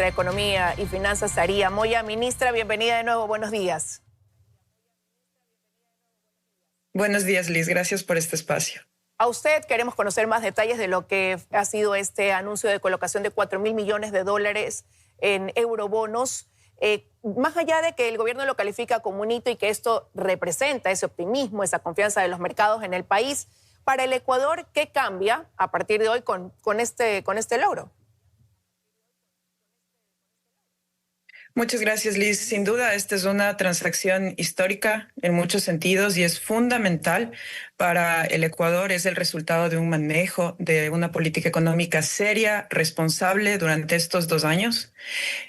de Economía y Finanzas, Saría Moya. Ministra, bienvenida de nuevo, buenos días. Buenos días, Liz, gracias por este espacio. A usted queremos conocer más detalles de lo que ha sido este anuncio de colocación de 4.000 millones de dólares en eurobonos. Más allá de que el gobierno lo califica como un hito y que esto representa ese optimismo, esa confianza de los mercados en el país, para el Ecuador, ¿qué cambia a partir de hoy con este logro? Muchas gracias, Liz. Sin duda, esta es una transacción histórica en muchos sentidos y es fundamental para el Ecuador. Es el resultado de un manejo de una política económica seria, responsable durante estos 2 años.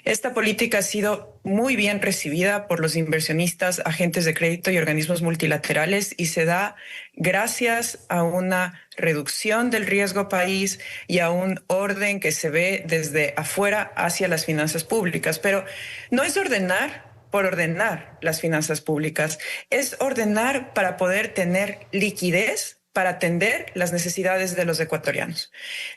Esta política ha sido muy bien recibida por los inversionistas, agentes de crédito y organismos multilaterales y se da gracias a una reducción del riesgo país y a un orden que se ve desde afuera hacia las finanzas públicas. Pero no es ordenar por ordenar las finanzas públicas, es ordenar para poder tener liquidez para atender las necesidades de los ecuatorianos.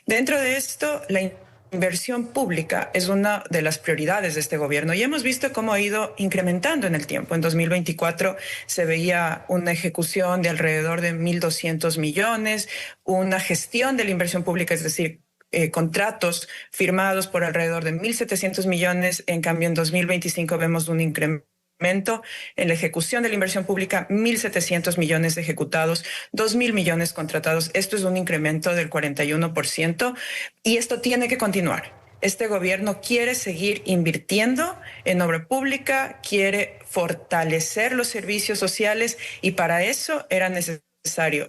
Dentro de esto, la inversión pública es una de las prioridades de este gobierno y hemos visto cómo ha ido incrementando en el tiempo. En 2024 se veía una ejecución de alrededor de 1.200 millones, una gestión de la inversión pública, es decir, contratos firmados por alrededor de 1.700 millones. En cambio, en 2025 vemos un incremento en la ejecución de la inversión pública, 1.700 millones ejecutados, 2.000 millones contratados. Esto es un incremento del 41% y esto tiene que continuar. Este gobierno quiere seguir invirtiendo en obra pública, quiere fortalecer los servicios sociales y para eso era necesario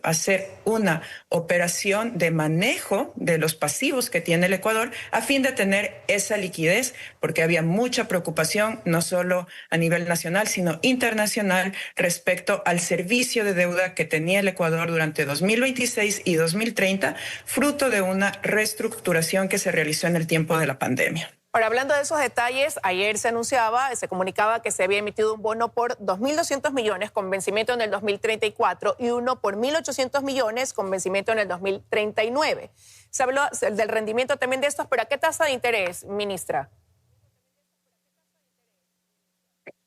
hacer una operación de manejo de los pasivos que tiene el Ecuador a fin de tener esa liquidez, porque había mucha preocupación, no solo a nivel nacional, sino internacional, respecto al servicio de deuda que tenía el Ecuador durante 2026 y 2030, fruto de una reestructuración que se realizó en el tiempo de la pandemia. Ahora, hablando de esos detalles, ayer se comunicaba que se había emitido un bono por 2.200 millones con vencimiento en el 2034 y uno por 1.800 millones con vencimiento en el 2039. Se habló del rendimiento también de estos, pero ¿a qué tasa de interés, ministra?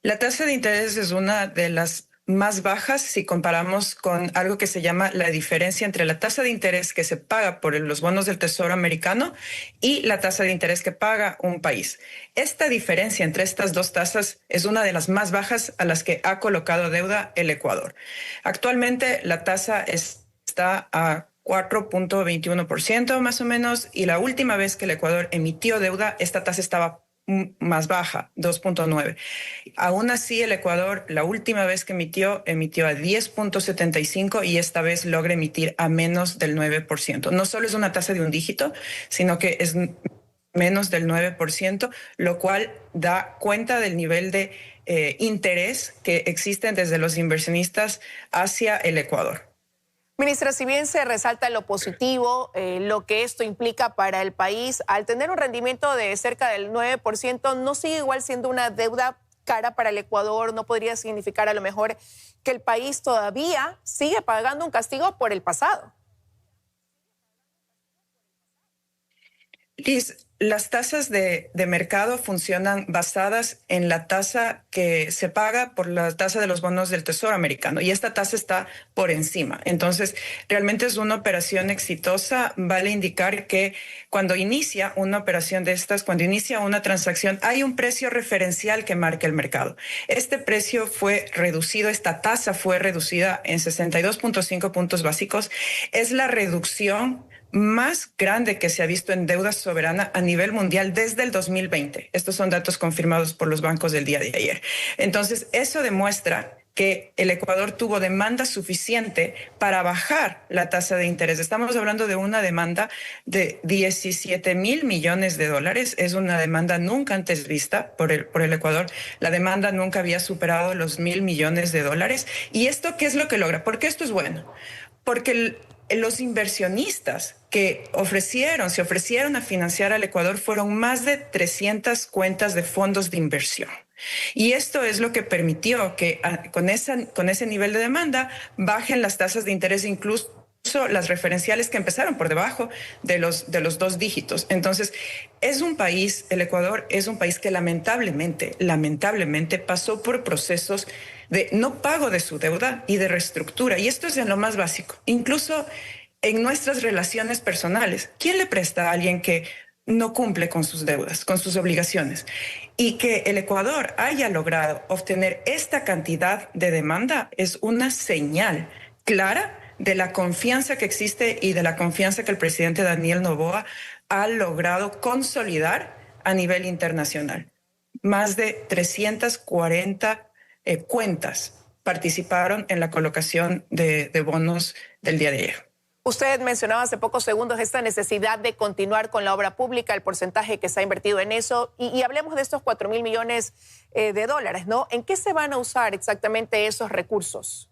La tasa de interés es una de las más bajas si comparamos con algo que se llama la diferencia entre la tasa de interés que se paga por los bonos del Tesoro americano y la tasa de interés que paga un país. Esta diferencia entre estas dos tasas es una de las más bajas a las que ha colocado deuda el Ecuador. Actualmente la tasa está a 4.21% más o menos y la última vez que el Ecuador emitió deuda, esta tasa estaba más baja, 2.9. Aún así, el Ecuador, la última vez que emitió a 10.75 y esta vez logra emitir a menos del 9%. No solo es una tasa de un dígito, sino que es menos del 9%, lo cual da cuenta del nivel de interés que existen desde los inversionistas hacia el Ecuador. Ministra, si bien se resalta lo positivo, lo que esto implica para el país, al tener un rendimiento de cerca del 9%, ¿no sigue igual siendo una deuda cara para el Ecuador? ¿No podría significar a lo mejor que el país todavía sigue pagando un castigo por el pasado? Liz, las tasas de mercado funcionan basadas en la tasa que se paga por la tasa de los bonos del Tesoro americano y esta tasa está por encima. Entonces, realmente es una operación exitosa. Vale indicar que cuando inicia una operación de estas, cuando inicia una transacción, hay un precio referencial que marca el mercado. Este precio fue reducido, esta tasa fue reducida en 62.5 puntos básicos. Es la reducción más grande que se ha visto en deuda soberana a nivel mundial desde el 2020. Estos son datos confirmados por los bancos del día de ayer. Entonces, eso demuestra que el Ecuador tuvo demanda suficiente para bajar la tasa de interés. Estamos hablando de una demanda de 17.000 millones de dólares. Es una demanda nunca antes vista por el Ecuador. La demanda nunca había superado los 1.000 millones de dólares. ¿Y esto qué es lo que logra? ¿Por qué esto es bueno? Porque los inversionistas que se ofrecieron a financiar al Ecuador fueron más de 300 cuentas de fondos de inversión. Y esto es lo que permitió que con ese nivel de demanda bajen las tasas de interés incluso las referenciales que empezaron por debajo de los 2 dígitos. Entonces, el Ecuador es un país que lamentablemente pasó por procesos de no pago de su deuda y de reestructura. Y esto es en lo más básico. Incluso en nuestras relaciones personales, ¿quién le presta a alguien que no cumple con sus deudas, con sus obligaciones? Y que el Ecuador haya logrado obtener esta cantidad de demanda es una señal clara de la confianza que existe y de la confianza que el presidente Daniel Noboa ha logrado consolidar a nivel internacional. Más de 340 cuentas participaron en la colocación de bonos del día de ayer. Usted mencionaba hace pocos segundos esta necesidad de continuar con la obra pública, el porcentaje que se ha invertido en eso, y hablemos de estos 4.000 millones de dólares, ¿no? ¿En qué se van a usar exactamente esos recursos?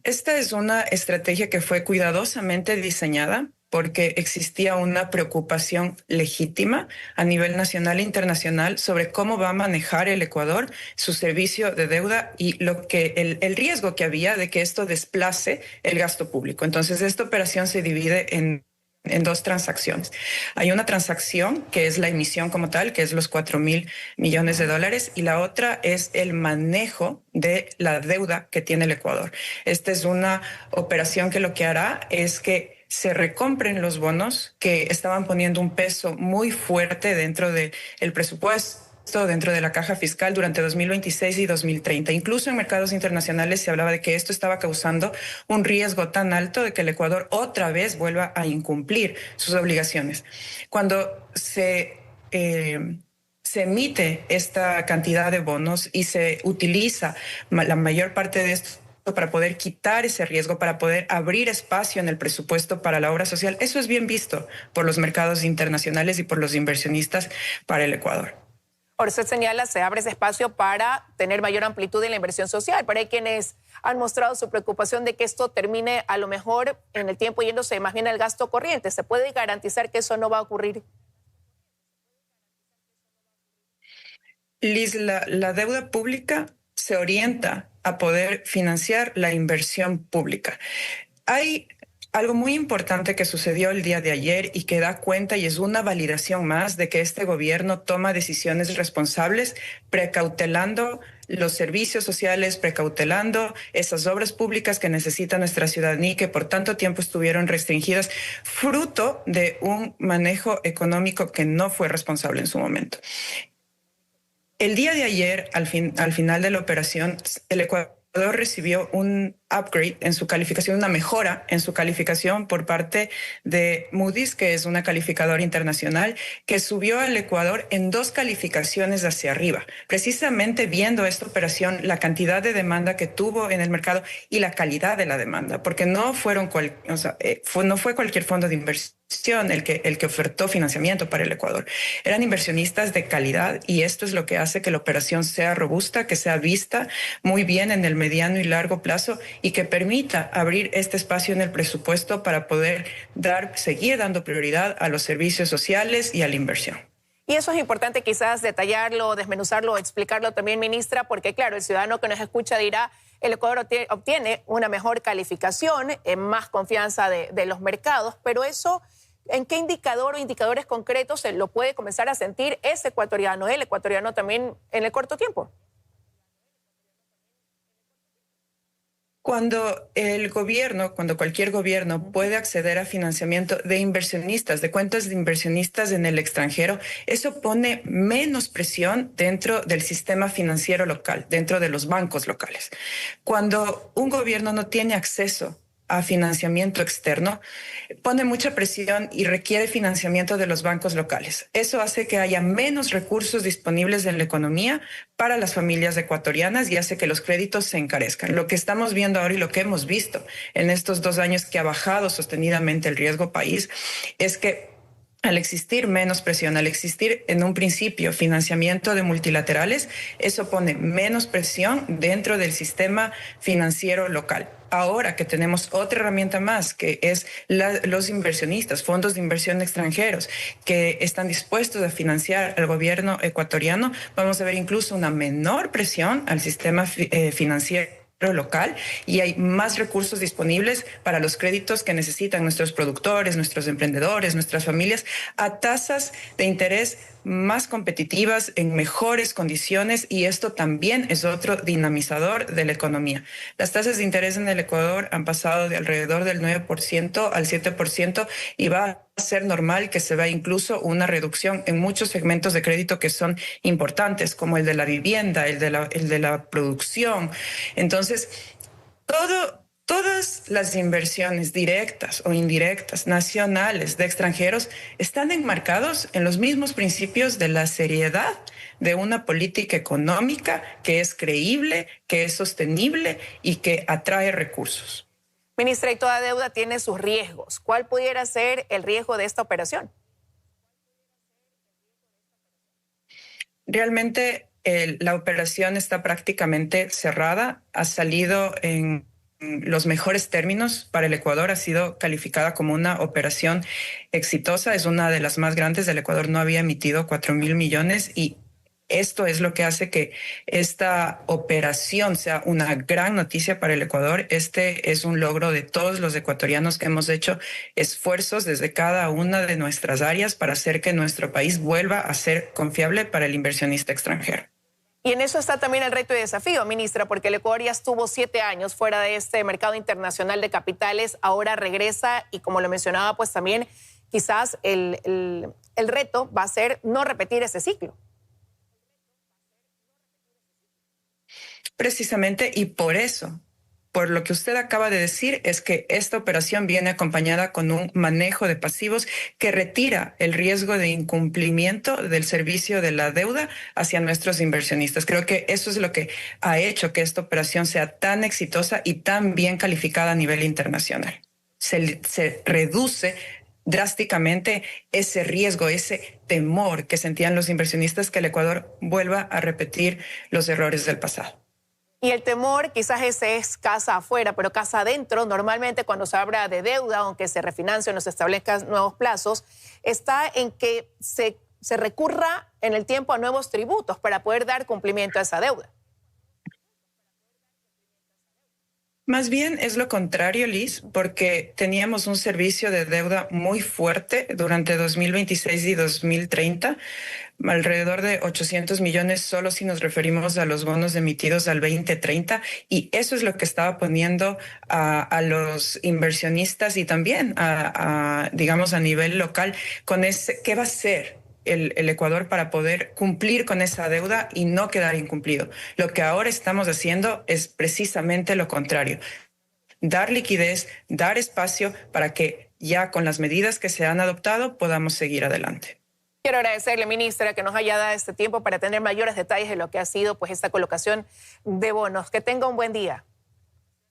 Esta es una estrategia que fue cuidadosamente diseñada porque existía una preocupación legítima a nivel nacional e internacional sobre cómo va a manejar el Ecuador su servicio de deuda y el riesgo que había de que esto desplace el gasto público. Entonces, esta operación se divide en 2 transacciones. Hay una transacción que es la emisión como tal, que es los 4.000 millones de dólares, y la otra es el manejo de la deuda que tiene el Ecuador. Esta es una operación que lo que hará es que se recompren los bonos que estaban poniendo un peso muy fuerte dentro del presupuesto, dentro de la caja fiscal durante 2026 y 2030. Incluso en mercados internacionales se hablaba de que esto estaba causando un riesgo tan alto de que el Ecuador otra vez vuelva a incumplir sus obligaciones. Cuando se emite esta cantidad de bonos y se utiliza la mayor parte de esto para poder quitar ese riesgo, para poder abrir espacio en el presupuesto para la obra social, eso es bien visto por los mercados internacionales y por los inversionistas para el Ecuador. Por eso señala, se abre ese espacio para tener mayor amplitud en la inversión social. Pero hay quienes han mostrado su preocupación de que esto termine a lo mejor en el tiempo yéndose más bien al gasto corriente. ¿Se puede garantizar que eso no va a ocurrir? Liz, la deuda pública se orienta a poder financiar la inversión pública. Hay algo muy importante que sucedió el día de ayer y que da cuenta y es una validación más de que este gobierno toma decisiones responsables, precautelando los servicios sociales, precautelando esas obras públicas que necesita nuestra ciudadanía y que por tanto tiempo estuvieron restringidas, fruto de un manejo económico que no fue responsable en su momento. El día de ayer, al final de la operación, el Ecuador recibió un upgrade en su calificación, una mejora en su calificación por parte de Moody's, que es una calificadora internacional, que subió al Ecuador en 2 calificaciones hacia arriba, precisamente viendo esta operación, la cantidad de demanda que tuvo en el mercado y la calidad de la demanda, porque no fue cualquier fondo de inversión el que ofertó financiamiento para el Ecuador. Eran inversionistas de calidad y esto es lo que hace que la operación sea robusta, que sea vista muy bien en el mediano y largo plazo y que permita abrir este espacio en el presupuesto para poder seguir dando prioridad a los servicios sociales y a la inversión. Y eso es importante quizás detallarlo, desmenuzarlo, explicarlo también, ministra, porque claro, el ciudadano que nos escucha dirá, el Ecuador obtiene una mejor calificación, más confianza de los mercados, pero eso, ¿en qué indicador o indicadores concretos se lo puede comenzar a sentir ese ecuatoriano, el ecuatoriano también en el corto tiempo? Cuando cualquier gobierno puede acceder a financiamiento de inversionistas, de cuentas de inversionistas en el extranjero, eso pone menos presión dentro del sistema financiero local, dentro de los bancos locales. Cuando un gobierno no tiene acceso a financiamiento externo, pone mucha presión y requiere financiamiento de los bancos locales. Eso hace que haya menos recursos disponibles en la economía para las familias ecuatorianas y hace que los créditos se encarezcan. Lo que estamos viendo ahora y lo que hemos visto en estos 2 años que ha bajado sostenidamente el riesgo país es que al existir menos presión, al existir en un principio financiamiento de multilaterales, eso pone menos presión dentro del sistema financiero local. Ahora que tenemos otra herramienta más, que es los inversionistas, fondos de inversión extranjeros, que están dispuestos a financiar al gobierno ecuatoriano, vamos a ver incluso una menor presión al sistema financiero local y hay más recursos disponibles para los créditos que necesitan nuestros productores, nuestros emprendedores, nuestras familias, a tasas de interés más competitivas, en mejores condiciones, y esto también es otro dinamizador de la economía. Las tasas de interés en el Ecuador han pasado de alrededor del 9% al 7% y va a ser normal que se vea incluso una reducción en muchos segmentos de crédito que son importantes, como el de la vivienda, el de la producción. Entonces, todas las inversiones directas o indirectas, nacionales, de extranjeros, están enmarcados en los mismos principios de la seriedad de una política económica que es creíble, que es sostenible y que atrae recursos. Ministra, y toda deuda tiene sus riesgos. ¿Cuál pudiera ser el riesgo de esta operación? Realmente la operación está prácticamente cerrada, ha salido en los mejores términos para el Ecuador, ha sido calificada como una operación exitosa, es una de las más grandes. El Ecuador no había emitido 4.000 millones y esto es lo que hace que esta operación sea una gran noticia para el Ecuador. Este es un logro de todos los ecuatorianos que hemos hecho esfuerzos desde cada una de nuestras áreas para hacer que nuestro país vuelva a ser confiable para el inversionista extranjero. Y en eso está también el reto y desafío, ministra, porque el Ecuador ya estuvo 7 años fuera de este mercado internacional de capitales, ahora regresa y, como lo mencionaba, pues también quizás el reto va a ser no repetir ese ciclo. Precisamente, y por eso, por lo que usted acaba de decir, es que esta operación viene acompañada con un manejo de pasivos que retira el riesgo de incumplimiento del servicio de la deuda hacia nuestros inversionistas. Creo que eso es lo que ha hecho que esta operación sea tan exitosa y tan bien calificada a nivel internacional. Se reduce drásticamente ese riesgo, ese temor que sentían los inversionistas que el Ecuador vuelva a repetir los errores del pasado. Y el temor, quizás ese es casa afuera, pero casa adentro, normalmente cuando se habla de deuda, aunque se refinancie o no se establezcan nuevos plazos, está en que se recurra en el tiempo a nuevos tributos para poder dar cumplimiento a esa deuda. Más bien es lo contrario, Liz, porque teníamos un servicio de deuda muy fuerte durante 2026 y 2030, alrededor de 800 millones solo si nos referimos a los bonos emitidos al 2030, y eso es lo que estaba poniendo a los inversionistas y también digamos, a nivel local con ese, ¿qué va a ser el Ecuador para poder cumplir con esa deuda y no quedar incumplido? Lo que ahora estamos haciendo es precisamente lo contrario. Dar liquidez, dar espacio para que ya con las medidas que se han adoptado podamos seguir adelante. Quiero agradecerle, ministra, que nos haya dado este tiempo para tener mayores detalles de lo que ha sido pues esta colocación de bonos. Que tenga un buen día.